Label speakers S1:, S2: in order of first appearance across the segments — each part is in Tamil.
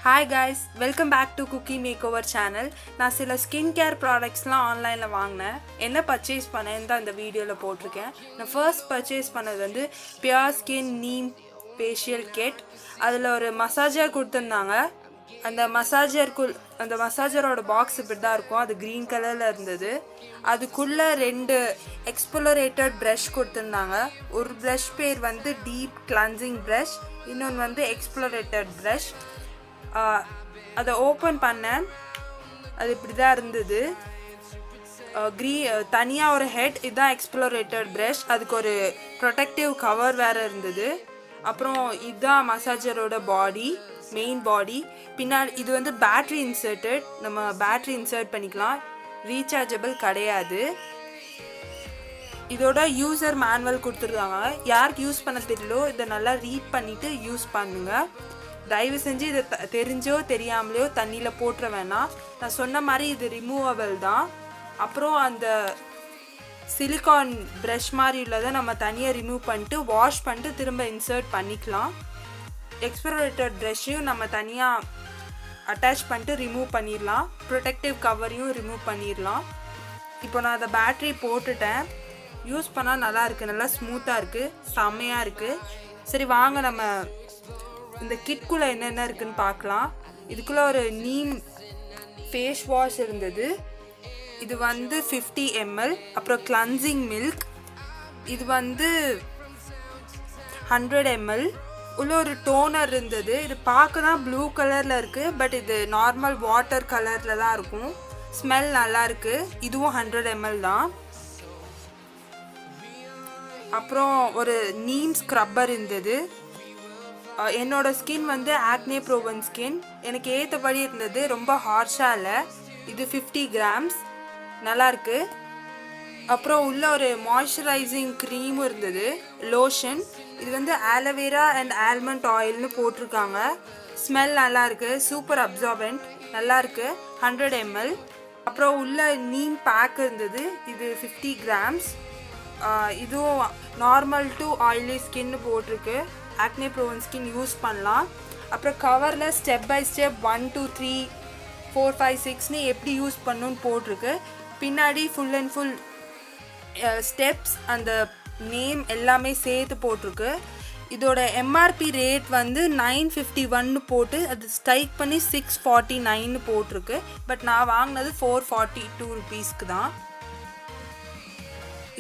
S1: Hi guys, welcome back to Cookie MakeOver channel. நான் சில ஸ்கின் கேர் ப்ராடக்ட்ஸ்லாம் ஆன்லைனில் வாங்கினேன். என்ன பர்ச்சேஸ் பண்ணேன்னு தான் இந்த வீடியோவில் போட்டிருக்கேன். நான் ஃபர்ஸ்ட் பர்ச்சேஸ் பண்ணது வந்து pure skin neem facial kit. அதில் ஒரு மசாஜர் கொடுத்துருந்தாங்க. அந்த மசாஜரோட பாக்ஸ் இப்படி தான் இருக்கும். அது க்ரீன் கலரில் இருந்தது. அதுக்குள்ளே 2 எக்ஸ்ப்ளோரேட்டட் ப்ரஷ் கொடுத்துருந்தாங்க. ஒரு ப்ரஷ் பேர் வந்து டீப் கிளன்சிங் ப்ரஷ், இன்னொன்று வந்து எக்ஸ்ப்ளோரேட்டட் ப்ரஷ். அதை ஓப்பன் பண்ணேன். அது இப்படி தான் இருந்தது. தனியாக ஒரு ஹெட், இதுதான் எக்ஸ்ப்ளோரேட்டட் ப்ரஷ். அதுக்கு ஒரு ப்ரொடெக்டிவ் கவர் வேறு இருந்தது. அப்புறம் இதுதான் மசாஜரோட பாடி, மெயின் பாடி. பின்னாடி இது வந்து பேட்ரி இன்சர்ட்டட், நம்ம பேட்ரி இன்சர்ட் பண்ணிக்கலாம். ரீசார்ஜபிள் கிடையாது. இதோட யூசர் மேனுவல் கொடுத்துருக்காங்க. யாருக்கு யூஸ் பண்ண தெரியலோ இதை நல்லா ரீட் பண்ணிவிட்டு யூஸ் பண்ணுங்கள். தயவு செஞ்சு இதை தெரிஞ்சோ தெரியாமலையோ தண்ணியில் போட்டுற வேணாம். நான் சொன்ன மாதிரி இது ரிமூவபிள் தான். அப்புறம் அந்த சிலிகான் ப்ரஷ் மாதிரி உள்ளதை நம்ம தனியாக ரிமூவ் பண்ணிட்டு வாஷ் பண்ணிட்டு திரும்ப இன்சர்ட் பண்ணிக்கலாம். எக்ஸ்ப்ளோரேட்டட் ப்ரஷ்ஷையும் நம்ம தனியாக அட்டாச் பண்ணிட்டு ரிமூவ் பண்ணிடலாம். ப்ரொடெக்டிவ் கவரையும் ரிமூவ் பண்ணிடலாம். இப்போ நான் அதை பேட்ரி போட்டுட்டேன். யூஸ் பண்ணால் நல்லா இருக்குது, நல்லா ஸ்மூத்தாக இருக்குது, செம்மையாக இருக்குது. சரி வாங்க நம்ம இந்த கிட்குள்ளே என்னென்ன இருக்குதுன்னு பார்க்கலாம். இதுக்குள்ளே ஒரு நீம் ஃபேஸ் வாஷ் இருந்தது. இது வந்து 50 ml. அப்புறம் கிளன்சிங் மில்க், இது வந்து 100 ml. உள்ள ஒரு டோனர் இருந்தது. இது பார்க்க தான் ப்ளூ கலரில் இருக்குது, பட் இது நார்மல் வாட்டர் கலரில் தான் இருக்கும். ஸ்மெல் நல்லா இருக்குது. இதுவும் 100 ml தான். அப்புறம் ஒரு நீம் ஸ்க்ரப்பர் இருந்தது. என்னோட ஸ்கின் வந்து ஆக்னே ப்ரோவன் ஸ்கின், எனக்கு ஏற்றபடி இருந்தது. ரொம்ப ஹார்ஷாக இல்லை. இது 50 grams, நல்லாயிருக்கு. அப்புறம் உள்ள ஒரு மாய்ஸ்சரைசிங் க்ரீமும் இருந்தது, லோஷன். இது வந்து ஆலோவேரா அண்ட் ஆல்மண்ட் ஆயில்னு போட்டிருக்காங்க. ஸ்மெல் நல்லாயிருக்கு, சூப்பர் அப்சார்பன்ட், நல்லாயிருக்கு. 100 ml. அப்புறம் உள்ள நீம் பேக் இருந்தது. இது 50 grams. இதுவும் நார்மல் டு ஆயிலி ஸ்கின்னு போட்டிருக்கு. ஆக்னே ப்ரோவன் ஸ்கின் யூஸ் பண்ணலாம். அப்புறம் கவரில் ஸ்டெப் பை ஸ்டெப் 1 2 3 4 5 6ன்னு எப்படி யூஸ் பண்ணணுன்னு போட்டிருக்கு. பின்னாடி ஃபுல் அண்ட் ஃபுல் ஸ்டெப்ஸ், அந்த நேம் எல்லாமே சேர்த்து போட்டிருக்கு. இதோட எம்ஆர்பி ரேட் வந்து 951 போட்டு அது ஸ்ட்ரைக் பண்ணி 649 போட்டிருக்கு. பட் நான் வாங்கினது 442 rupeesக்கு தான்.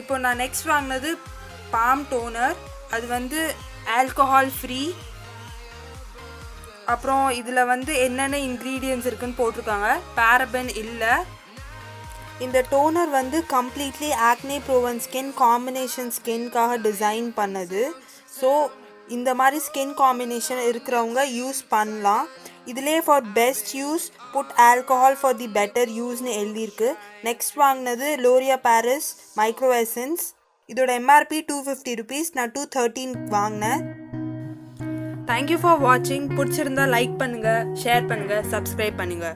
S1: இப்போ நான் நெக்ஸ்ட் வாங்கினது பாம் டோனர். அது வந்து ஆல்கஹால் ஃப்ரீ. அப்புறம் இதில் வந்து என்னென்ன இன்க்ரீடியன்ட்ஸ் இருக்குன்னு போட்டிருக்காங்க. பேரபன் இல்லை. இந்த டோனர் வந்து completely acne prone skin combination ஸ்கின்காக டிசைன் பண்ணது. ஸோ இந்த மாதிரி ஸ்கின் காம்பினேஷன் இருக்கிறவங்க யூஸ் பண்ணலாம். இதிலே for best use put alcohol for the better யூஸ்னு எழுதியிருக்கு. நெக்ஸ்ட் வாங்கினது லோரியா பாரிஸ் மைக்ரோ எசன்ஸ். இதோட எம்ஆர்பி 250 rupees. நான் 213 வாங்கினேன். தேங்க்யூ ஃபார் வாட்சிங். பிடிச்சிருந்தா லைக் பண்ணுங்கள், ஷேர் பண்ணுங்கள், சப்ஸ்கிரைப் பண்ணுங்கள்.